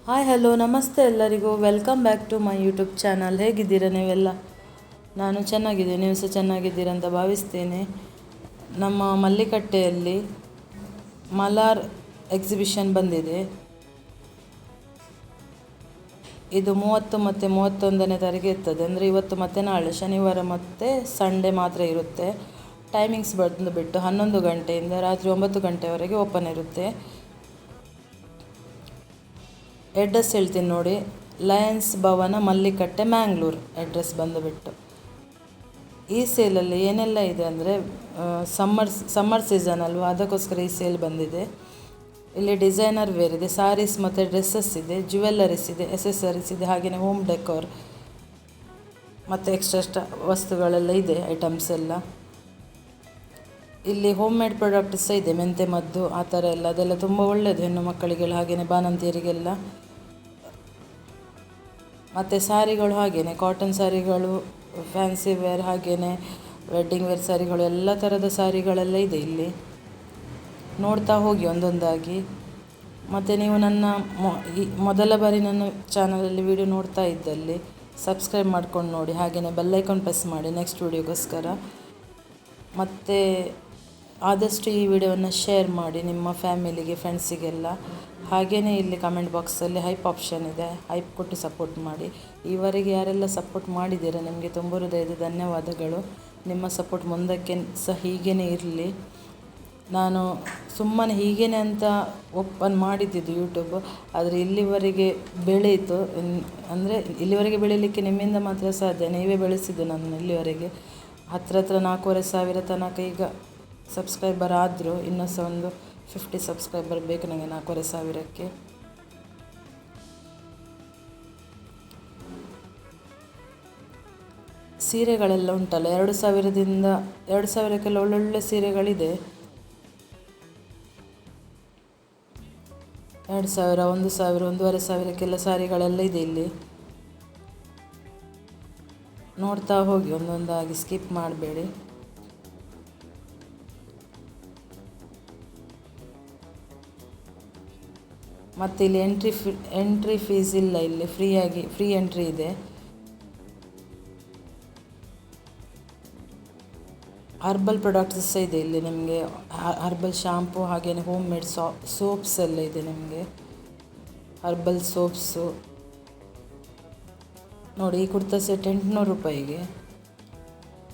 Hi hello ನಮಸ್ತೆ ಎಲ್ಲರಿಗೂ. Welcome back to my YouTube channel. ಹೇಗಿದ್ದೀರಾ ನೀವೆಲ್ಲ? ನಾನು ಚೆನ್ನಾಗಿದ್ದೀನಿ, ನೀವು ಸಹ ಚೆನ್ನಾಗಿದ್ದೀರಾ ಅಂತ ಭಾವಿಸ್ತೇನೆ. ನಮ್ಮ ಮಲ್ಲಿಕಟ್ಟೆಯಲ್ಲಿ ಮಲಾರ್ ಎಕ್ಸಿಬಿಷನ್ ಬಂದಿದೆ. ಇದು 30 ಮತ್ತು 31ನೇ ತಾರೀಕು ಇರ್ತದೆ. ಅಂದರೆ ಇವತ್ತು ಮತ್ತು ನಾಳೆ ಶನಿವಾರ ಮತ್ತು ಸಂಡೇ ಮಾತ್ರ ಇರುತ್ತೆ. ಟೈಮಿಂಗ್ಸ್ ಬಂದುಬಿಟ್ಟು 11 ಗಂಟೆಯಿಂದ ರಾತ್ರಿ 9 ಗಂಟೆವರೆಗೆ ಓಪನ್ ಇರುತ್ತೆ. ಅಡ್ರೆಸ್ ಹೇಳ್ತೀನಿ ನೋಡಿ. ಲಯನ್ಸ್ ಭವನ, ಮಲ್ಲಿಕಟ್ಟೆ, ಮ್ಯಾಂಗ್ಳೂರು ಅಡ್ರೆಸ್ ಬಂದುಬಿಟ್ಟು. ಈ ಸೇಲಲ್ಲಿ ಏನೆಲ್ಲ ಇದೆ ಅಂದರೆ ಸಮ್ಮರ್ ಸೀಸನ್ ಅಲ್ವಾ, ಅದಕ್ಕೋಸ್ಕರ ಈ ಸೇಲ್ ಬಂದಿದೆ. ಇಲ್ಲಿ ಡಿಸೈನರ್ ವೇರ್ ಇದೆ, ಸಾರೀಸ್ ಮತ್ತು ಡ್ರೆಸ್ಸಸ್ ಇದೆ, ಜ್ಯುವೆಲ್ಲರೀಸ್ ಇದೆ, ಎಸೆಸರೀಸ್ ಇದೆ, ಹಾಗೆಯೇ ಹೋಮ್ ಡೆಕೋರ್ ಮತ್ತು ಎಕ್ಸ್ಟ್ರಾ ವಸ್ತುಗಳೆಲ್ಲ ಇದೆ, ಐಟಮ್ಸ್ ಎಲ್ಲ. ಇಲ್ಲಿ ಹೋಮ್ ಮೇಡ್ ಪ್ರಾಡಕ್ಟ್ ಸಹ ಇದೆ, ಮೆಂತೆ ಮದ್ದು ಆ ಥರ ಎಲ್ಲ. ಅದೆಲ್ಲ ತುಂಬ ಒಳ್ಳೆಯದು ಹೆಣ್ಣು ಮಕ್ಕಳಿಗೆಲ್ಲ, ಹಾಗೆಯೇ ಬಾಣಂತಿಯರಿಗೆಲ್ಲ. ಮತ್ತು ಸ್ಯಾರಿಗಳು ಹಾಗೆಯೇ ಕಾಟನ್ ಸ್ಯಾರಿಗಳು, ಫ್ಯಾನ್ಸಿ ವೇರ್, ಹಾಗೆಯೇ ವೆಡ್ಡಿಂಗ್ ವೇರ್ ಸ್ಯಾರಿಗಳು, ಎಲ್ಲ ಥರದ ಸ್ಯಾರಿಗಳೆಲ್ಲ ಇದೆ ಇಲ್ಲಿ. ನೋಡ್ತಾ ಹೋಗಿ ಒಂದೊಂದಾಗಿ. ಮತ್ತು ನೀವು ನನ್ನ ಮೊದಲ ಬಾರಿ ನನ್ನ ಚಾನಲಲ್ಲಿ ವಿಡಿಯೋ ನೋಡ್ತಾ ಇದ್ದಲ್ಲಿ ಸಬ್ಸ್ಕ್ರೈಬ್ ಮಾಡ್ಕೊಂಡು ನೋಡಿ, ಹಾಗೆಯೇ ಬೆಲ್ಲೈಕಾನ್ ಪ್ರೆಸ್ ಮಾಡಿ ನೆಕ್ಸ್ಟ್ ವಿಡಿಯೋಗೋಸ್ಕರ. ಮತ್ತು ಆದಷ್ಟು ಈ ವಿಡಿಯೋವನ್ನು ಶೇರ್ ಮಾಡಿ ನಿಮ್ಮ ಫ್ಯಾಮಿಲಿಗೆ, ಫ್ರೆಂಡ್ಸಿಗೆಲ್ಲ. ಹಾಗೆಯೇ ಇಲ್ಲಿ ಕಮೆಂಟ್ ಬಾಕ್ಸಲ್ಲಿ ಹೈಪ್ ಆಪ್ಷನ್ ಇದೆ, ಹೈಪ್ ಕೊಟ್ಟು ಸಪೋರ್ಟ್ ಮಾಡಿ. ಈವರೆಗೆ ಯಾರೆಲ್ಲ ಸಪೋರ್ಟ್ ಮಾಡಿದ್ದೀರಾ ನಿಮಗೆ ತುಂಬ ಹೃದಯದ ಧನ್ಯವಾದಗಳು. ನಿಮ್ಮ ಸಪೋರ್ಟ್ ಮುಂದಕ್ಕೆ ಸಹ ಹೀಗೇ ಇರಲಿ. ನಾನು ಸುಮ್ಮನೆ ಹೀಗೇ ಅಂತ ಓಪನ್ ಮಾಡಿದ್ದಿದ್ದು ಯೂಟ್ಯೂಬ್, ಆದರೆ ಇಲ್ಲಿವರೆಗೆ ಬೆಳೆಯಿತು. ಅಂದರೆ ಇಲ್ಲಿವರೆಗೆ ಬೆಳೀಲಿಕ್ಕೆ ನಿಮ್ಮಿಂದ ಮಾತ್ರ ಸಾಧ್ಯ, ನೀವೇ ಬೆಳೆಸಿದ್ದು ನನ್ನ ಇಲ್ಲಿವರೆಗೆ. ಹತ್ರ 4,500 ತನಕ ಈಗ ಸಬ್ಸ್ಕ್ರೈಬರ್ ಆದರು. ಇನ್ನೂ ಸಹ ಒಂದು 50 ಸಬ್ಸ್ಕ್ರೈಬರ್ ಬೇಕು ನನಗೆ 4,500ಕ್ಕೆ. ಸೀರೆಗಳೆಲ್ಲ ಉಂಟಲ್ಲ, 2,000ಕ್ಕೆಲ್ಲ ಒಳ್ಳೊಳ್ಳೆ ಸೀರೆಗಳಿದೆ. 2,000, 1,000, 1,500ಕ್ಕೆಲ್ಲ ಸಾರಿಗಳೆಲ್ಲ ಇದೆ ಇಲ್ಲಿ. ನೋಡ್ತಾ ಹೋಗಿ ಒಂದೊಂದಾಗಿ, ಸ್ಕಿಪ್ ಮಾಡಬೇಡಿ. ಮತ್ತು ಇಲ್ಲಿ ಎಂಟ್ರಿ ಫೀಸ್ ಇಲ್ಲ, ಇಲ್ಲಿ ಫ್ರೀ ಎಂಟ್ರಿ ಇದೆ. ಹರ್ಬಲ್ ಪ್ರಾಡಕ್ಟ್ಸ್ ಸಹ ಇದೆ ಇಲ್ಲಿ ನಿಮಗೆ. ಹರ್ಬಲ್ ಶಾಂಪು, ಹಾಗೆಯೇ ಹೋಮ್ ಮೇಡ್ ಸೋಪ್ಸ್ ಎಲ್ಲ ಇದೆ ನಿಮಗೆ. ಹರ್ಬಲ್ ಸೋಪ್ಸು ನೋಡಿ. ಈ ಕುರ್ತಾ ಸೆಟ್ 800 ರೂಪಾಯಿಗೆ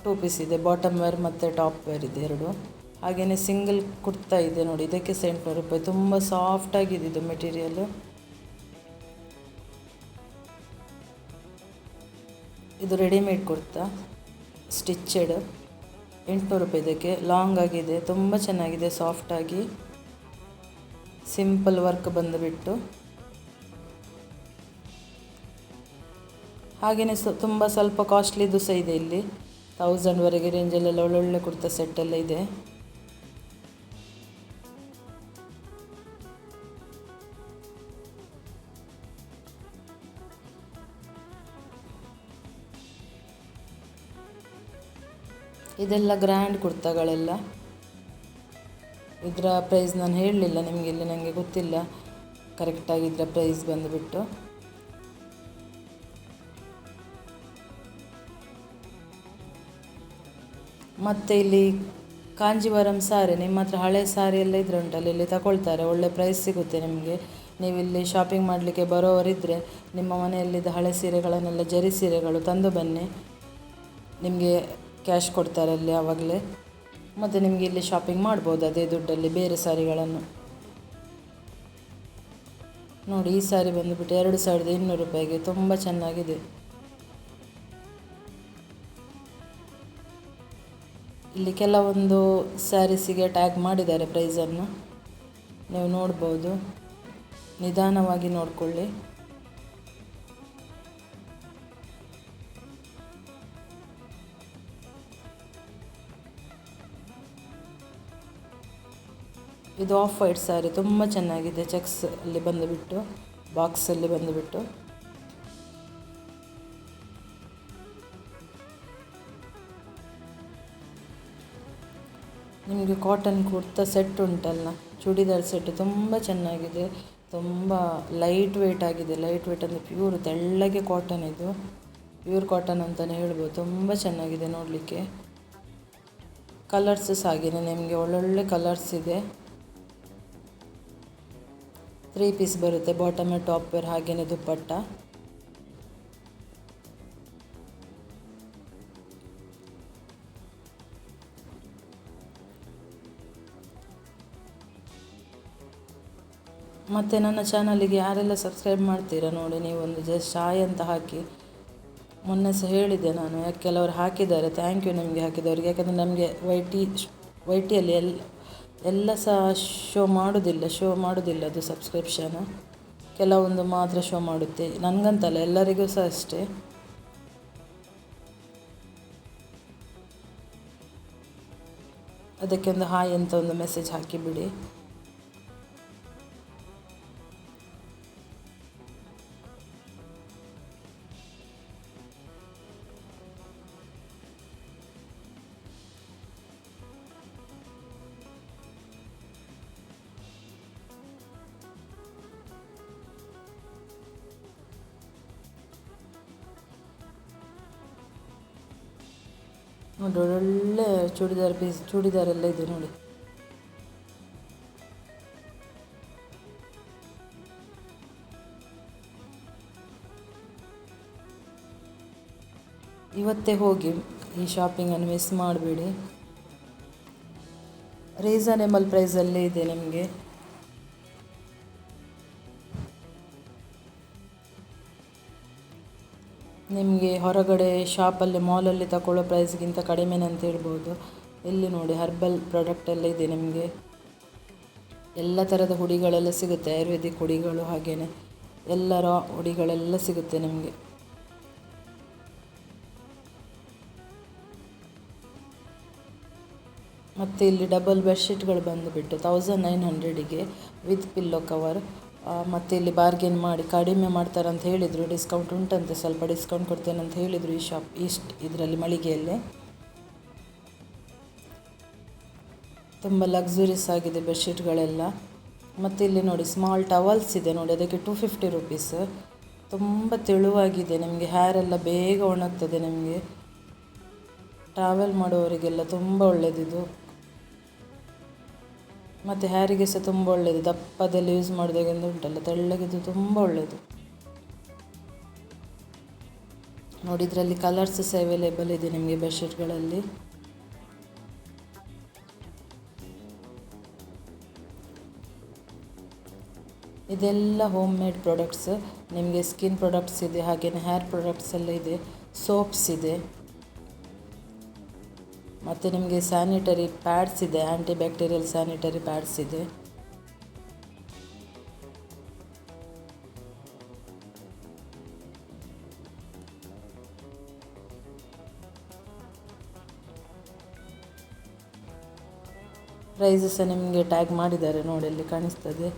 2 ಪೀಸ್ ಇದೆ. ಬಾಟಮ್ ವೇರ್ ಮತ್ತು ಟಾಪ್ ವೇರ್ ಇದೆ ಎರಡು. ಹಾಗೆಯೇ ಸಿಂಗಲ್ ಕುರ್ತಾ ಇದೆ ನೋಡಿ, ಇದಕ್ಕೆ ಸಹ 800 ರೂಪಾಯಿ. ತುಂಬ ಸಾಫ್ಟಾಗಿದೆ ಇದು ಮೆಟೀರಿಯಲು. ಇದು ರೆಡಿಮೇಡ್ ಕುರ್ತಾ ಸ್ಟಿಚ್ಚೆಡ್, 800 ರೂಪಾಯಿ ಇದಕ್ಕೆ. ಲಾಂಗ್ ಆಗಿದೆ, ತುಂಬ ಚೆನ್ನಾಗಿದೆ, ಸಾಫ್ಟಾಗಿ ಸಿಂಪಲ್ ವರ್ಕ್ ಬಂದುಬಿಟ್ಟು. ಹಾಗೆಯೇ ತುಂಬ ಸ್ವಲ್ಪ ಕಾಸ್ಟ್ಲಿದು ಸಹ ಇದೆ ಇಲ್ಲಿ. 1000ವರೆಗೆ ರೇಂಜಲ್ಲೆಲ್ಲ ಒಳ್ಳೊಳ್ಳೆ ಕುರ್ತಾ ಸೆಟ್ಟೆಲ್ಲ ಇದೆ. ಇದೆಲ್ಲ ಗ್ರ್ಯಾಂಡ್ ಕುರ್ತಾಗಳೆಲ್ಲ. ಇದರ ಪ್ರೈಸ್ ನಾನು ಹೇಳಲಿಲ್ಲ ನಿಮಗೆ, ಇಲ್ಲಿ ನನಗೆ ಗೊತ್ತಿಲ್ಲ ಕರೆಕ್ಟಾಗಿ ಇದರ ಪ್ರೈಸ್ ಬಂದುಬಿಟ್ಟು. ಮತ್ತು ಇಲ್ಲಿ ಕಾಂಜೀವರಂ ಸಾರಿ, ನಿಮ್ಮ ಹತ್ರ ಹಳೆ ಸಾರಿ ಎಲ್ಲ ಇದ್ರೆ ಉಂಟಲ್ಲ, ಇಲ್ಲಿ ತಗೊಳ್ತಾರೆ, ಒಳ್ಳೆ ಪ್ರೈಸ್ ಸಿಗುತ್ತೆ ನಿಮಗೆ. ನೀವಿಲ್ಲಿ ಶಾಪಿಂಗ್ ಮಾಡಲಿಕ್ಕೆ ಬರೋವರಿದ್ದರೆ ನಿಮ್ಮ ಮನೆಯಲ್ಲಿದ್ದ ಹಳೆ ಸೀರೆಗಳನ್ನೆಲ್ಲ, ಜರಿ ಸೀರೆಗಳು ತಂದು ಬನ್ನಿ. ನಿಮಗೆ ಕ್ಯಾಶ್ ಕೊಡ್ತಾರೆ ಅಲ್ಲಿ ಆವಾಗಲೇ. ಮತ್ತು ನಿಮಗೆ ಇಲ್ಲಿ ಶಾಪಿಂಗ್ ಮಾಡ್ಬೋದು ಅದೇ ದುಡ್ಡಲ್ಲಿ ಬೇರೆ ಸಾರಿಗಳನ್ನು. ನೋಡಿ, ಈ ಸಾರಿ ಬಂದುಬಿಟ್ಟು 2,200 ರೂಪಾಯಿಗೆ ತುಂಬ ಚೆನ್ನಾಗಿದೆ. ಇಲ್ಲಿ ಕೆಲವೊಂದು ಸ್ಯಾರೀಸಿಗೆ ಟ್ಯಾಗ್ ಮಾಡಿದ್ದಾರೆ ಪ್ರೈಸನ್ನು, ನೀವು ನೋಡ್ಬೋದು. ನಿಧಾನವಾಗಿ ನೋಡಿಕೊಳ್ಳಿ. ಇದು ಆಫ್ ವೈಟ್ ಸ್ಯಾರಿ, ತುಂಬ ಚೆನ್ನಾಗಿದೆ. ಚೆಕ್ಸ್ ಅಲ್ಲಿ ಬಂದುಬಿಟ್ಟು, ಬಾಕ್ಸಲ್ಲಿ ಬಂದುಬಿಟ್ಟು. ನಿಮಗೆ ಕಾಟನ್ ಕುರ್ತಾ ಸೆಟ್ ಉಂಟಲ್ಲ, ಚೂಡಿದಾರ್ ಸೆಟ್ ತುಂಬ ಚೆನ್ನಾಗಿದೆ. ತುಂಬ ಲೈಟ್ ವೆಯ್ಟ್ ಆಗಿದೆ. ಲೈಟ್ ವೆಯ್ಟ್ ಅಂದರೆ ಪ್ಯೂರ್ ತೆಳ್ಳಗೆ ಕಾಟನ್ ಇದು, ಪ್ಯೂರ್ ಕಾಟನ್ ಅಂತಲೇ ಹೇಳ್ಬೋದು. ತುಂಬ ಚೆನ್ನಾಗಿದೆ ನೋಡಲಿಕ್ಕೆ. ಕಲರ್ಸ್ ಸಹ ಹಾಗೆಯೇ ನಿಮಗೆ ಒಳ್ಳೊಳ್ಳೆ ಕಲರ್ಸ್ ಇದೆ. 3 ಪೀಸ್ ಬರುತ್ತೆ, ಬಾಟಮ್ ಟಾಪ್ ವೇರ್ ಹಾಗೆಯೇ ದುಪ್ಪಟ್ಟ. ಮತ್ತು ನನ್ನ ಚಾನಲಿಗೆ ಯಾರೆಲ್ಲ ಸಬ್ಸ್ಕ್ರೈಬ್ ಮಾಡ್ತೀರಾ ನೋಡಿ, ನೀವೊಂದು ಜಸ್ಟ್ ಹಾಯ್ ಅಂತ ಹಾಕಿ. ಮೊನ್ನೆ ಸಹ ಹೇಳಿದ್ದೆ ನಾನು, ಯಾಕೆ ಕೆಲವರು ಹಾಕಿದ್ದಾರೆ, ಥ್ಯಾಂಕ್ ಯು ನಿಮಗೆ ಹಾಕಿದವರಿಗೆ. ಯಾಕಂದರೆ ನಮಗೆ ವೈ ಟಿಯಲ್ಲಿ ಎಲ್ಲ ಸಹ ಶೋ ಮಾಡೋದಿಲ್ಲ ಅದು ಸಬ್ಸ್ಕ್ರಿಪ್ಷನ್, ಕೆಲವೊಂದು ಮಾತ್ರ ಶೋ ಮಾಡುತ್ತೆ. ನನಗಂತಲ್ಲ, ಎಲ್ಲರಿಗೂ ಸಹ ಅಷ್ಟೇ. ಅದಕ್ಕೆ ಒಂದು ಹಾಯ್ ಅಂತ ಒಂದು ಮೆಸೇಜ್ ಹಾಕಿಬಿಡಿ. ನೋಡಿ ಒಳ್ಳೆ ಚೂಡಿದಾರ್ ಎಲ್ಲ ಇದೆ ನೋಡಿ. ಇವತ್ತೇ ಹೋಗಿ ಈ ಶಾಪಿಂಗನ್ನು ಮಿಸ್ ಮಾಡಬೇಡಿ. ರೀಸನೇಬಲ್ ಪ್ರೈಸಲ್ಲೇ ಇದೆ ನಿಮಗೆ. ನಿಮಗೆ ಹೊರಗಡೆ ಶಾಪಲ್ಲಿ ಮಾಲಲ್ಲಿ ತಗೊಳ್ಳೋ ಪ್ರೈಸ್ಗಿಂತ ಕಡಿಮೆನೇ ಅಂತ ಹೇಳ್ಬೋದು. ಇಲ್ಲಿ ನೋಡಿ ಹರ್ಬಲ್ ಪ್ರಾಡಕ್ಟ್ ಎಲ್ಲ ಇದೆ ನಿಮಗೆ. ಎಲ್ಲ ಥರದ ಹುಡಿಗಳೆಲ್ಲ ಸಿಗುತ್ತೆ, ಆಯುರ್ವೇದಿಕ್ ಹುಡಿಗಳು ಹಾಗೆಯೇ ಎಲ್ಲರ ಹುಡಿಗಳೆಲ್ಲ ಸಿಗುತ್ತೆ ನಿಮಗೆ. ಮತ್ತು ಇಲ್ಲಿ ಡಬಲ್ ಬೆಡ್ಶೀಟ್ಗಳು ಬಂದುಬಿಟ್ಟು 1900ಗೆ ವಿತ್ ಪಿಲ್ಲೋ ಕವರ್. ಮತ್ತು ಇಲ್ಲಿ ಬಾರ್ಗೇನ್ ಮಾಡಿ ಕಡಿಮೆ ಮಾಡ್ತಾರೆ ಅಂತ ಹೇಳಿದರು, ಡಿಸ್ಕೌಂಟ್ ಉಂಟಂತೆ, ಸ್ವಲ್ಪ ಡಿಸ್ಕೌಂಟ್ ಕೊಡ್ತೇನೆ ಅಂತ ಹೇಳಿದರು ಈ ಇದರಲ್ಲಿ ಮಳಿಗೆಯಲ್ಲಿ. ತುಂಬ ಲಕ್ಸುರಿಯಸ್ ಆಗಿದೆ ಬೆಡ್ಶೀಟ್ಗಳೆಲ್ಲ. ಮತ್ತು ಇಲ್ಲಿ ನೋಡಿ ಸ್ಮಾಲ್ ಟವಲ್ಸ್ ಇದೆ ನೋಡಿ, ಅದಕ್ಕೆ 250 ರುಪೀಸ್. ತುಂಬ ತೆಳುವಾಗಿದೆ, ನಿಮಗೆ ಹೇರೆಲ್ಲ ಬೇಗ ಒಣಗ್ತದೆ. ನಿಮಗೆ ಟ್ರಾವೆಲ್ ಮಾಡುವವರಿಗೆಲ್ಲ ತುಂಬ ಒಳ್ಳೆಯದಿದು. ಮತ್ತು ಹ್ಯಾರಿಗೆ ಸಹ ತುಂಬ ಒಳ್ಳೆಯದು, ದಪ್ಪದಲ್ಲಿ ಯೂಸ್ ಮಾಡಿದಾಗೆಂದು ಉಂಟಲ್ಲ, ತೆಳ್ಳಗಿದ್ದು ತುಂಬ ಒಳ್ಳೆಯದು. ನೋಡಿ ಇದರಲ್ಲಿ ಕಲರ್ಸ್ ಸಹ ಅವೈಲೇಬಲ್ ಇದೆ ನಿಮಗೆ ಬೆಡ್ಶೀಟ್ಗಳಲ್ಲಿ. ಇದೆಲ್ಲ ಹೋಮ್ ಮೇಡ್ ಪ್ರಾಡಕ್ಟ್ಸ್. ನಿಮಗೆ ಸ್ಕಿನ್ ಪ್ರಾಡಕ್ಟ್ಸ್ ಇದೆ, ಹಾಗೆಯೇ ಹೇರ್ ಪ್ರಾಡಕ್ಟ್ಸ್ ಎಲ್ಲ ಇದೆ, ಸೋಪ್ಸ್ ಇದೆ. ಮತ್ತು ನಿಮಗೆ ಸ್ಯಾನಿಟರಿ ಪ್ಯಾಡ್ಸ್ ಇದೆ, ಆ್ಯಂಟಿ ಬ್ಯಾಕ್ಟೀರಿಯಲ್ ಸ್ಯಾನಿಟರಿ ಪ್ಯಾಡ್ಸ್ ಇದೆ. ಪ್ರೈಸಸ್ ನಿಮಗೆ ಟ್ಯಾಗ್ ಮಾಡಿದ್ದಾರೆ ನೋಡಿ, ಅಲ್ಲಿ ಕಾಣಿಸ್ತದೆ.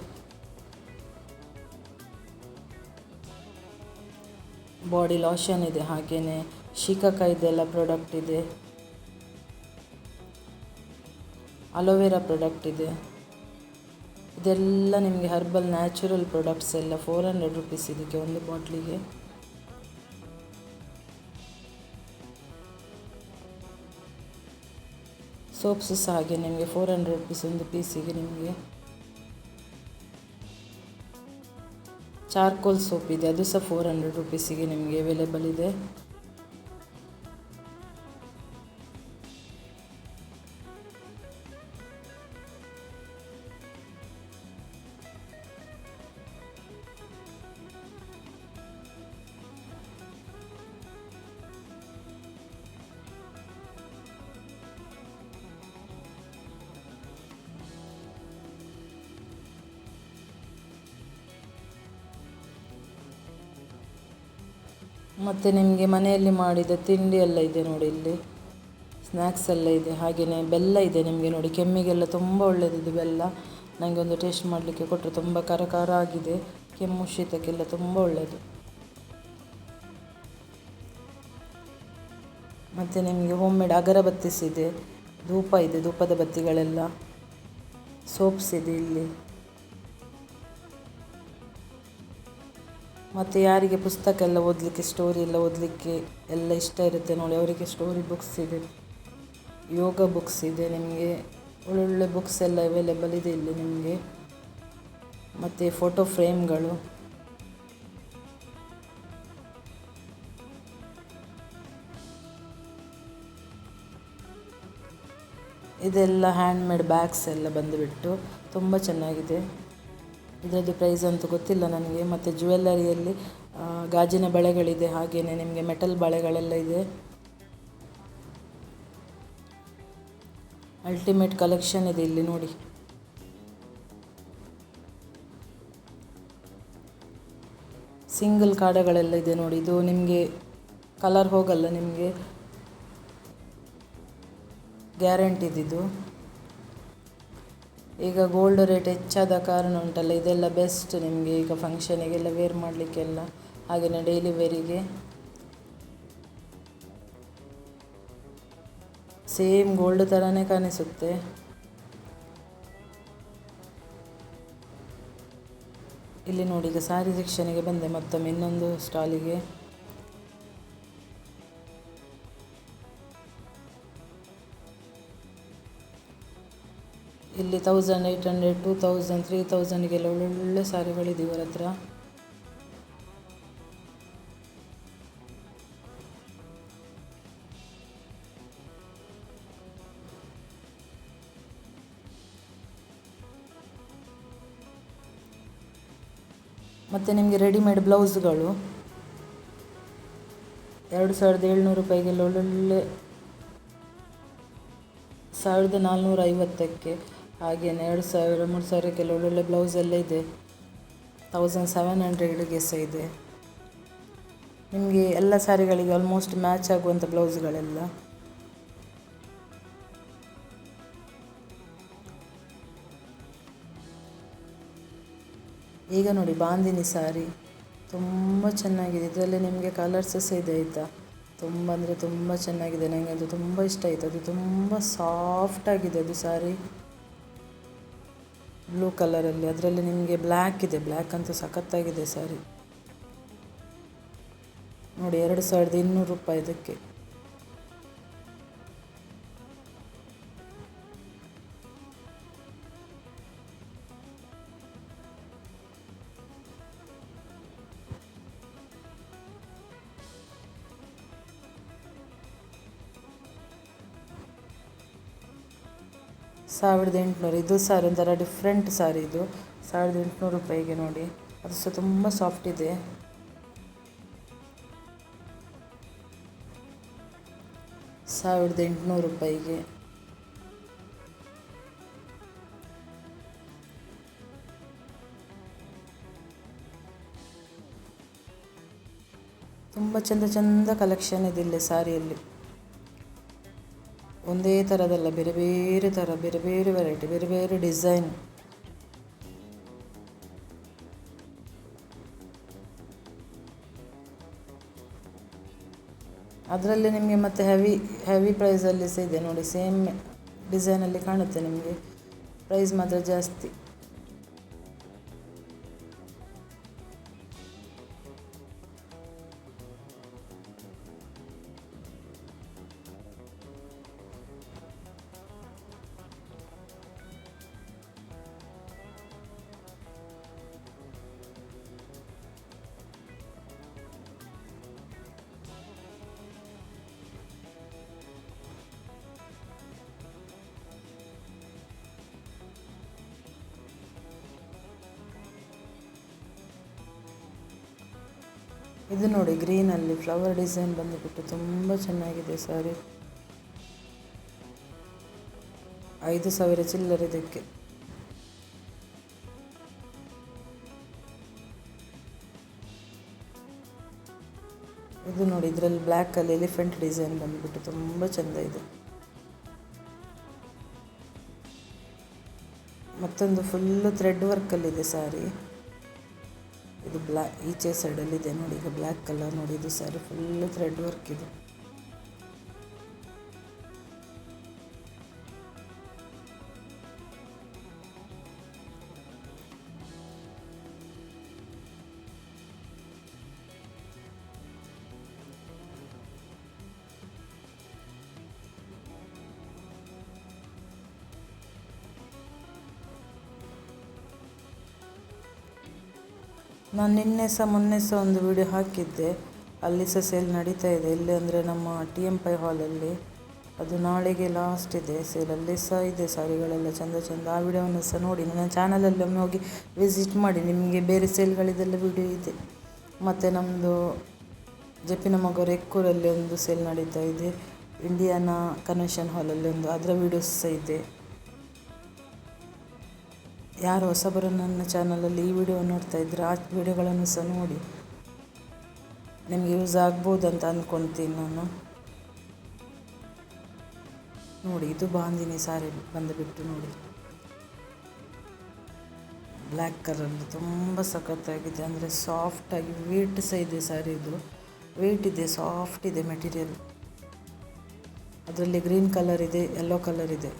ಬಾಡಿ ಲೋಷನ್ ಇದೆ, ಹಾಗೆಯೇ ಶಿಕಾಕಾಯಿದೆಲ್ಲ ಪ್ರಾಡಕ್ಟ್ ಇದೆ, ಅಲೋವೆರಾ ಪ್ರಾಡಕ್ಟ್ ಇದೆ. ಇದೆಲ್ಲ ನಿಮಗೆ ಹರ್ಬಲ್ ನ್ಯಾಚುರಲ್ ಪ್ರಾಡಕ್ಟ್ಸ್ ಎಲ್ಲ 400 ರುಪೀಸ್ ಇದಕ್ಕೆ ಒಂದು ಬಾಟ್ಲಿಗೆ. ಸೋಪ್ಸ್ ಸಹ ಹಾಗೆ ನಿಮಗೆ 400 ರುಪೀಸ್ ಒಂದು ಪೀಸಿಗೆ. ನಿಮಗೆ ಚಾರ್ಕೋಲ್ ಸೋಪ್ ಇದೆ, ಅದು ಸಹ 400 ರುಪೀಸಿಗೆ ನಿಮಗೆ ಅವೈಲೇಬಲ್ ಇದೆ. ಮತ್ತು ನಿಮಗೆ ಮನೆಯಲ್ಲಿ ಮಾಡಿದ ತಿಂಡಿ ಎಲ್ಲ ಇದೆ ನೋಡಿ, ಇಲ್ಲಿ ಸ್ನ್ಯಾಕ್ಸ್ ಎಲ್ಲ ಇದೆ, ಹಾಗೆಯೇ ಬೆಲ್ಲ ಇದೆ ನಿಮಗೆ ನೋಡಿ. ಕೆಮ್ಮಿಗೆಲ್ಲ ತುಂಬ ಒಳ್ಳೆಯದಿದೆ ಬೆಲ್ಲ. ನನಗೆ ಒಂದು ಟೇಸ್ಟ್ ಮಾಡಲಿಕ್ಕೆ ಕೊಟ್ಟರು, ತುಂಬ ಖರ ಆಗಿದೆ, ಕೆಮ್ಮು ಶೀತಕ್ಕೆಲ್ಲ ತುಂಬ ಒಳ್ಳೆಯದು. ಮತ್ತು ನಿಮಗೆ ಹೋಮ್ ಮೇಡ್ ಅಗರಬತ್ತೀಸ್ ಇದೆ, ಧೂಪ ಇದೆ, ಧೂಪದ ಬತ್ತಿಗಳೆಲ್ಲ, ಸೋಪ್ಸ್ ಇದೆ ಇಲ್ಲಿ. ಮತ್ತು ಯಾರಿಗೆ ಪುಸ್ತಕ ಎಲ್ಲ ಓದಲಿಕ್ಕೆ, ಸ್ಟೋರಿ ಎಲ್ಲ ಓದಲಿಕ್ಕೆ ಎಲ್ಲ ಇಷ್ಟ ಇರುತ್ತೆ ನೋಡಿ, ಅವರಿಗೆ ಸ್ಟೋರಿ ಬುಕ್ಸ್ ಇದೆ, ಯೋಗ ಬುಕ್ಸ್ ಇದೆ, ನಿಮಗೆ ಒಳ್ಳೊಳ್ಳೆ ಬುಕ್ಸ್ ಎಲ್ಲ ಅವೈಲೇಬಲ್ ಇದೆ ಇಲ್ಲಿ ನಿಮಗೆ. ಮತ್ತು ಫೋಟೋ ಫ್ರೇಮ್ಗಳು, ಇದೆಲ್ಲ ಹ್ಯಾಂಡ್ಮೇಡ್ ಬ್ಯಾಗ್ಸ್ ಎಲ್ಲ ಬಂದುಬಿಟ್ಟು ತುಂಬ ಚೆನ್ನಾಗಿದೆ. ಇದರದ್ದು ಪ್ರೈಸ್ ಅಂತೂ ಗೊತ್ತಿಲ್ಲ ನನಗೆ. ಮತ್ತು ಜ್ಯುವೆಲ್ಲರಿಯಲ್ಲಿ ಗಾಜಿನ ಬಳೆಗಳಿದೆ, ಹಾಗೆಯೇ ನಿಮಗೆ ಮೆಟಲ್ ಬಳೆಗಳೆಲ್ಲ ಇದೆ. ಅಲ್ಟಿಮೇಟ್ ಕಲೆಕ್ಷನ್ ಇದೆ ಇಲ್ಲಿ ನೋಡಿ. ಸಿಂಗಲ್ ಕಾಡಗಳೆಲ್ಲ ಇದೆ ನೋಡಿ. ಇದು ನಿಮಗೆ ಕಲರ್ ಹೋಗಲ್ಲ, ನಿಮಗೆ ಗ್ಯಾರಂಟಿ ಇದ್ದಿದ್ದು. ಈಗ ಗೋಲ್ಡ್ ರೇಟ್ ಹೆಚ್ಚಾದ ಕಾರಣ ಉಂಟಲ್ಲ, ಇದೆಲ್ಲ ಬೆಸ್ಟ್ ನಿಮಗೆ ಈಗ ಫಂಕ್ಷನಿಗೆಲ್ಲ ವೇರ್ ಮಾಡಲಿಕ್ಕೆಲ್ಲ, ಹಾಗೆಯೇ ಡೈಲಿ ವೇರಿಗೆ. ಸೇಮ್ ಗೋಲ್ಡ್ ಥರನೇ ಕಾಣಿಸುತ್ತೆ. ಇಲ್ಲಿ ನೋಡಿ, ಈಗ ಸಾರಿ ಸೆಕ್ಷನಿಗೆ ಬಂದೆ ಮತ್ತೊಮ್ಮೆ ಇನ್ನೊಂದು ಸ್ಟಾಲಿಗೆ. ಇಲ್ಲಿ 1800, 2000, 3000ಗೆಲ್ಲ ಒಳ್ಳೊಳ್ಳೆ ಸಾರಿಗಳಿದೆ ಇವರ ಹತ್ರ. ಮತ್ತು ನಿಮಗೆ ರೆಡಿಮೇಡ್ ಬ್ಲೌಸ್ಗಳು 2700 ರೂಪಾಯಿಗೆಲ್ಲ ಒಳ್ಳೊಳ್ಳೆ, 1450ಕ್ಕೆ, ಹಾಗೆಯೇ 2000, 3000ಕ್ಕೆಲ್ಲ ಒಳ್ಳೊಳ್ಳೆ ಬ್ಲೌಸ್ ಎಲ್ಲ ಇದೆ. 1700ಗೆ ಸಹ ಇದೆ ನಿಮಗೆ. ಎಲ್ಲ ಸ್ಯಾರಿಗಳಿಗೆ ಆಲ್ಮೋಸ್ಟ್ ಮ್ಯಾಚ್ ಆಗುವಂಥ ಬ್ಲೌಸ್ಗಳೆಲ್ಲ. ಈಗ ನೋಡಿ ಬಾಂದಿನಿ ಸಾರಿ ತುಂಬ ಚೆನ್ನಾಗಿದೆ. ಇದರಲ್ಲಿ ನಿಮಗೆ ಕಲರ್ಸ್ ಸಹ ಇದೆ ಆಯಿತಾ. ತುಂಬ ಅಂದರೆ ತುಂಬ ಚೆನ್ನಾಗಿದೆ, ನನಗೆ ಅದು ತುಂಬ ಇಷ್ಟ ಆಯಿತು. ಅದು ತುಂಬ ಸಾಫ್ಟಾಗಿದೆ ಅದು ಸಾರಿ, ಬ್ಲೂ ಕಲರಲ್ಲಿ. ಅದರಲ್ಲಿ ನಿಮಗೆ ಬ್ಲ್ಯಾಕ್ ಇದೆ, ಬ್ಲ್ಯಾಕ್ ಅಂತೂ ಸಖತ್ತಾಗಿದೆ ಸಾರಿ ನೋಡಿ. 2200 ರೂಪಾಯಿ ಇದಕ್ಕೆ. $1800. ಇದು ಸಾರಿ ಒಂಥರ ಡಿಫ್ರೆಂಟ್ ಸಾರಿ ಇದು. 1800 ರೂಪಾಯಿಗೆ ನೋಡಿ. ಅದು ಸಹ ತುಂಬ ಸಾಫ್ಟ್ ಇದೆ. $1800. ತುಂಬ ಚಂದ ಚಂದ ಕಲೆಕ್ಷನ್ ಇದೆ ಇಲ್ಲಿ ಸಾರಿಯಲ್ಲಿ. ಒಂದೇ ಥರದಲ್ಲ, ಬೇರೆ ಬೇರೆ ಥರ, ಬೇರೆ ಬೇರೆ ವೆರೈಟಿ, ಬೇರೆ ಬೇರೆ ಡಿಸೈನ್. ಅದರಲ್ಲಿ ನಿಮಗೆ ಮತ್ತೆ ಹೆವಿ ಪ್ರೈಸಲ್ಲಿ ಸಹ ಇದೆ ನೋಡಿ. ಸೇಮ್ ಡಿಸೈನಲ್ಲಿ ಕಾಣುತ್ತೆ ನಿಮಗೆ, ಪ್ರೈಸ್ ಮಾತ್ರ ಜಾಸ್ತಿ. ಇದು ನೋಡಿ ಗ್ರೀನಲ್ಲಿ ಫ್ಲವರ್ ಡಿಸೈನ್ ಬಂದುಬಿಟ್ಟು ತುಂಬ ಚೆನ್ನಾಗಿದೆ ಸಾರಿ. 5000 ಚಿಲ್ಲರೆ ಇದಕ್ಕೆ. ಇದು ನೋಡಿ, ಇದರಲ್ಲಿ ಬ್ಲ್ಯಾಕಲ್ಲಿ ಎಲಿಫೆಂಟ್ ಡಿಸೈನ್ ಬಂದುಬಿಟ್ಟು ತುಂಬ ಚೆಂದ ಇದೆ. ಮತ್ತೊಂದು ಫುಲ್ಲು ಥ್ರೆಡ್ ವರ್ಕಲ್ಲಿದೆ ಸಾರಿ. ಇದು ಈಚೆ ಸೈಡಲ್ಲಿದೆ ನೋಡಿ, ಈಗ ಬ್ಲ್ಯಾಕ್ ಕಲರ್ ನೋಡಿ. ಇದು ಸ್ಯಾರಿ ಫುಲ್ಲು ಥ್ರೆಡ್ ವರ್ಕ್ ಇದೆ. ನಾನು ನಿನ್ನೆ ಸಹ ಮೊನ್ನೆ ಸಹ ಒಂದು ವಿಡಿಯೋ ಹಾಕಿದ್ದೆ, ಅಲ್ಲಿ ಸಹ ಸೇಲ್ ನಡೀತಾ ಇದೆ. ಇಲ್ಲಿ ಅಂದರೆ ನಮ್ಮ TM5 ಹಾಲಲ್ಲಿ. ಅದು ನಾಳೆಗೆ ಲಾಸ್ಟ್ ಇದೆ ಸೇಲ್. ಅಲ್ಲಿ ಸಹ ಇದೆ ಸಾರಿಗಳೆಲ್ಲ ಚೆಂದ ಚೆಂದ. ಆ ವಿಡಿಯೋವನ್ನು ಸಹ ನೋಡಿ, ನನ್ನ ಚಾನಲಲ್ಲಿ ಒಮ್ಮೆ ಹೋಗಿ ವಿಸಿಟ್ ಮಾಡಿ, ನಿಮಗೆ ಬೇರೆ ಸೇಲ್ಗಳಿದೆಲ್ಲ ವಿಡಿಯೋ ಇದೆ. ಮತ್ತು ನಮ್ಮದು ಜೆಪಿನ ಮಗರು ಎಕ್ಕೂರಲ್ಲಿ ಒಂದು ಸೇಲ್ ನಡೀತಾ ಇದೆ, ಇಂಡಿಯಾನ ಕನ್ವೆನ್ಷನ್ ಹಾಲಲ್ಲಿ ಒಂದು, ಅದರ ವೀಡಿಯೋಸ್ ಸಹ ಇದೆ. ಯಾರು ಹೊಸಬರು ನನ್ನ ಚಾನಲಲ್ಲಿ ಈ ವಿಡಿಯೋ ನೋಡ್ತಾ ಇದ್ದರೆ ಆ ವಿಡಿಯೋಗಳನ್ನು ಸಹ ನೋಡಿ, ನಿಮಗೆ ಯೂಸ್ ಆಗ್ಬೋದಂತ ಅಂದ್ಕೊಳ್ತೀನಿ ನಾನು. ನೋಡಿ, ಇದು ಬಾಂದಿನಿ ಸಾರಿ ಬಂದುಬಿಟ್ಟು ನೋಡಿ, ಬ್ಲ್ಯಾಕ್ ಕಲರ್ ತುಂಬ ಸಖತ್ತಾಗಿದೆ. ಅಂದರೆ ಸಾಫ್ಟಾಗಿ ವೇಟ್ ಸಹ ಇದೆ ಸಾರಿ, ಇದು ವೇಟ್ ಇದೆ, ಸಾಫ್ಟ್ ಇದೆ ಮೆಟೀರಿಯಲ್. ಅದರಲ್ಲಿ ಗ್ರೀನ್ ಕಲರ್ ಇದೆ, ಯೆಲ್ಲೋ ಕಲರ್ ಇದೆ.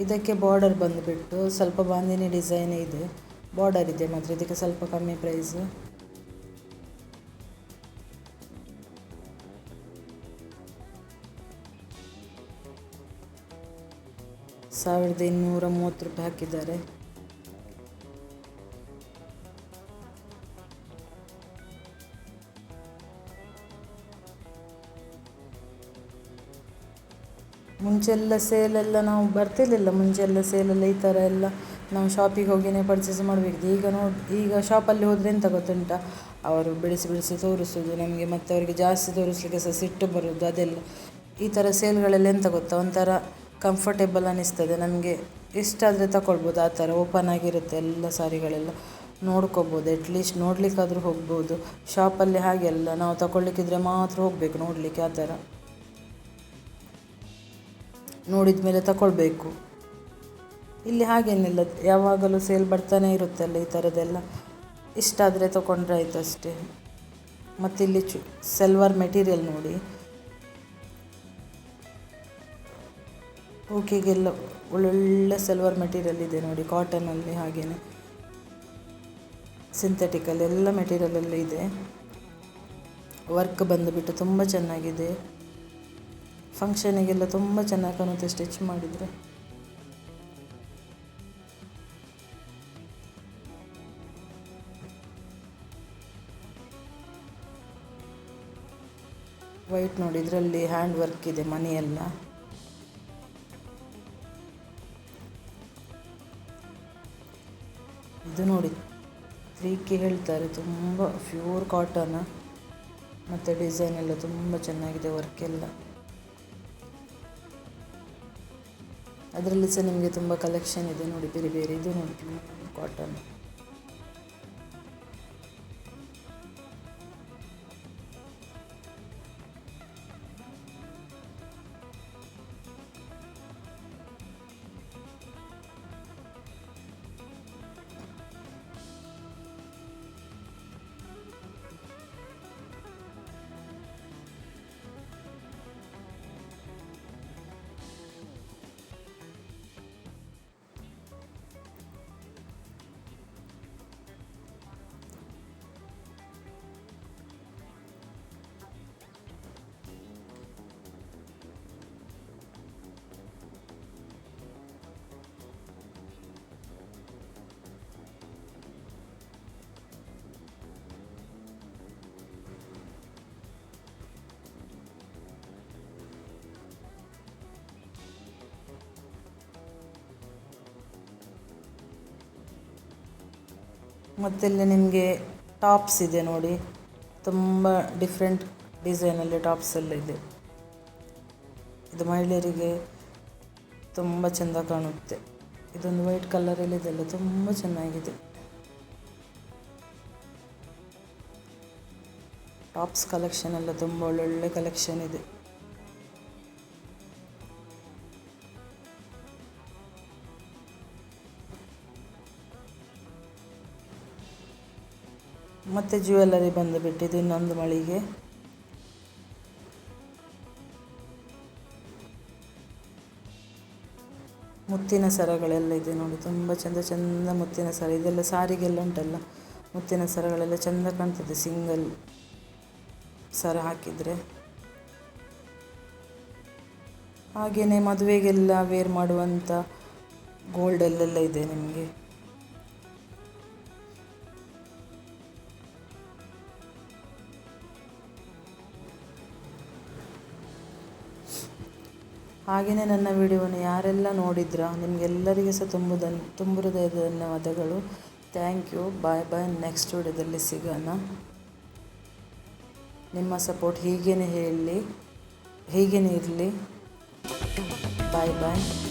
ಇದಕ್ಕೆ ಬಾರ್ಡರ್ ಬಂದುಬಿಟ್ಟು ಸ್ವಲ್ಪ ಬಾಂದಿನಿ ಡಿಸೈನ್ ಇದೆ, ಬಾರ್ಡರ್ ಇದೆ ಮಾತ್ರ. ಇದಕ್ಕೆ ಸ್ವಲ್ಪ ಕಮ್ಮಿ ಪ್ರೈಸು. ₹1230 ಹಾಕಿದ್ದಾರೆ. ಮುಂಚೆಲ್ಲ ಸೇಲೆಲ್ಲ ನಾವು ಬರ್ತಿರ್ಲಿಲ್ಲ, ಮುಂಚೆಲ್ಲ ಸೇಲೆಲ್ಲ ಈ ಥರ ಎಲ್ಲ ನಾವು ಶಾಪಿಗೆ ಹೋಗಿಯೇ ಪರ್ಚೇಸ್ ಮಾಡಬೇಕಿತ್ತು. ಈಗ ಶಾಪಲ್ಲಿ ಹೋದರೆ ಎಂತ ಗೊತ್ತುಂಟ, ಅವರು ಬಿಡಿಸಿ ಬಿಡಿಸಿ ತೋರಿಸೋದು ನಮಗೆ, ಮತ್ತು ಅವರಿಗೆ ಜಾಸ್ತಿ ತೋರಿಸ್ಲಿಕ್ಕೆ ಸಹ ಸಿಟ್ಟು ಬರೋದು ಅದೆಲ್ಲ. ಈ ಥರ ಸೇಲ್ಗಳೆಲ್ಲ ಎಂತ ಗೊತ್ತಾ, ಒಂಥರ ಕಂಫರ್ಟೇಬಲ್ ಅನ್ನಿಸ್ತದೆ ನಮಗೆ. ಎಷ್ಟಾದರೆ ತಗೊಳ್ಬೋದು, ಆ ಥರ ಓಪನ್ ಆಗಿರುತ್ತೆ ಎಲ್ಲ ಸಾರಿಗಳೆಲ್ಲ, ನೋಡ್ಕೋಬೋದು. ಅಟ್ಲೀಸ್ಟ್ ನೋಡಲಿಕ್ಕಾದರೂ ಹೋಗ್ಬೋದು. ಶಾಪಲ್ಲಿ ಹಾಗೆಲ್ಲ ನಾವು ತಗೊಳ್ಳಿಕ್ಕಿದ್ರೆ ಮಾತ್ರ ಹೋಗಬೇಕು ನೋಡಲಿಕ್ಕೆ, ಆ ಥರ ನೋಡಿದ ಮೇಲೆ ತಗೊಳ್ಬೇಕು. ಇಲ್ಲಿ ಹಾಗೇನಿಲ್ಲ, ಯಾವಾಗಲೂ ಸೇಲ್ ಬರ್ತಾನೆ ಇರುತ್ತಲ್ಲ ಈ ಥರದ್ದೆಲ್ಲ. ಇಷ್ಟ ಆದರೆ ತಗೊಂಡ್ರೆ ಆಯಿತು ಅಷ್ಟೇ. ಮತ್ತು ಇಲ್ಲಿ ಸಿಲ್ವರ್ ಮೆಟೀರಿಯಲ್ ನೋಡಿ, ಓಕೆಗೆಲ್ಲ ಒಳ್ಳೊಳ್ಳೆ ಸಿಲ್ವರ್ ಮೆಟೀರಿಯಲ್ ಇದೆ ನೋಡಿ, ಕಾಟನಲ್ಲಿ ಹಾಗೆಯೇ ಸಿಂಥೆಟಿಕಲ್ ಎಲ್ಲ ಮೆಟೀರಿಯಲೆಲ್ಲ ಇದೆ. ವರ್ಕ್ ಬಂದುಬಿಟ್ಟು ತುಂಬ ಚೆನ್ನಾಗಿದೆ, ಫಂಕ್ಷನಿಗೆಲ್ಲ ತುಂಬ ಚೆನ್ನಾಗಿ ಕಾಣುತ್ತೆ ಸ್ಟಿಚ್ ಮಾಡಿದರೆ. ವೈಟ್ ನೋಡಿ, ಇದರಲ್ಲಿ ಹ್ಯಾಂಡ್ ವರ್ಕ್ ಇದೆ ಮನೆಯೆಲ್ಲ. ಇದು ನೋಡಿ 3K ಹೇಳ್ತಾರೆ, ತುಂಬ ಪ್ಯೂರ್ ಕಾಟನ್, ಮತ್ತು ಡಿಸೈನ್ ಎಲ್ಲ ತುಂಬ ಚೆನ್ನಾಗಿದೆ, ವರ್ಕ್ ಎಲ್ಲ. ಅದರಲ್ಲಿ ಸಹ ನಿಮಗೆ ತುಂಬ ಕಲೆಕ್ಷನ್ ಇದೆ ನೋಡಿ, ಬೇರೆ ಬೇರೆ. ಇದು ನೋಡಿ ಕಾಟನ್, ಮತ್ತು ಇಲ್ಲಿ ನಿಮಗೆ ಟಾಪ್ಸ್ ಇದೆ ನೋಡಿ, ತುಂಬ ಡಿಫ್ರೆಂಟ್ ಡಿಸೈನಲ್ಲಿ ಟಾಪ್ಸ್ ಎಲ್ಲ ಇದೆ. ಇದು ಮಹಿಳೆಯರಿಗೆ ತುಂಬ ಚೆಂದ ಕಾಣುತ್ತೆ. ಇದೊಂದು ವೈಟ್ ಕಲರಲ್ಲಿ ಇದೆಲ್ಲ ತುಂಬ ಚೆನ್ನಾಗಿದೆ. ಟಾಪ್ಸ್ ಕಲೆಕ್ಷನ್ ಎಲ್ಲ ತುಂಬ ಒಳ್ಳೊಳ್ಳೆ ಕಲೆಕ್ಷನ್ ಇದೆ. ಮತ್ತು ಜ್ಯುವೆಲ್ಲರಿ ಬಂದುಬಿಟ್ಟಿದ್ದು ಇನ್ನೊಂದು ಮಳಿಗೆ. ಮುತ್ತಿನ ಸರಗಳೆಲ್ಲ ಇದೆ ನೋಡಿ, ತುಂಬ ಚೆಂದ ಚೆಂದ ಮುತ್ತಿನ ಸರ. ಇದೆಲ್ಲ ಸಾರಿಗೆಲ್ಲ ಉಂಟಲ್ಲ, ಮುತ್ತಿನ ಸರಗಳೆಲ್ಲ ಚೆಂದ ಕಾಣ್ತದೆ ಸಿಂಗಲ್ ಸರ ಹಾಕಿದರೆ. ಹಾಗೆಯೇ ಮದುವೆಗೆಲ್ಲ ವೇರ್ ಮಾಡುವಂಥ ಗೋಲ್ಡಲ್ಲೆಲ್ಲ ಇದೆ ನಿಮಗೆ. ಹಾಗೆಯೇ ನನ್ನ ವಿಡಿಯೋವನ್ನು ಯಾರೆಲ್ಲ ನೋಡಿದ್ರಾ ನಿಮಗೆಲ್ಲರಿಗೆ ಸಹ ತುಂಬ ಹೃದಯದ ಧನ್ಯವಾದಗಳು. Thank you. Bye bye. Next ವಿಡಿಯೋದಲ್ಲಿ ಸಿಗೋಣ. ನಿಮ್ಮ ಸಪೋರ್ಟ್ ಹೀಗೇ ಇರಲಿ. ಬಾಯ್ ಬಾಯ್.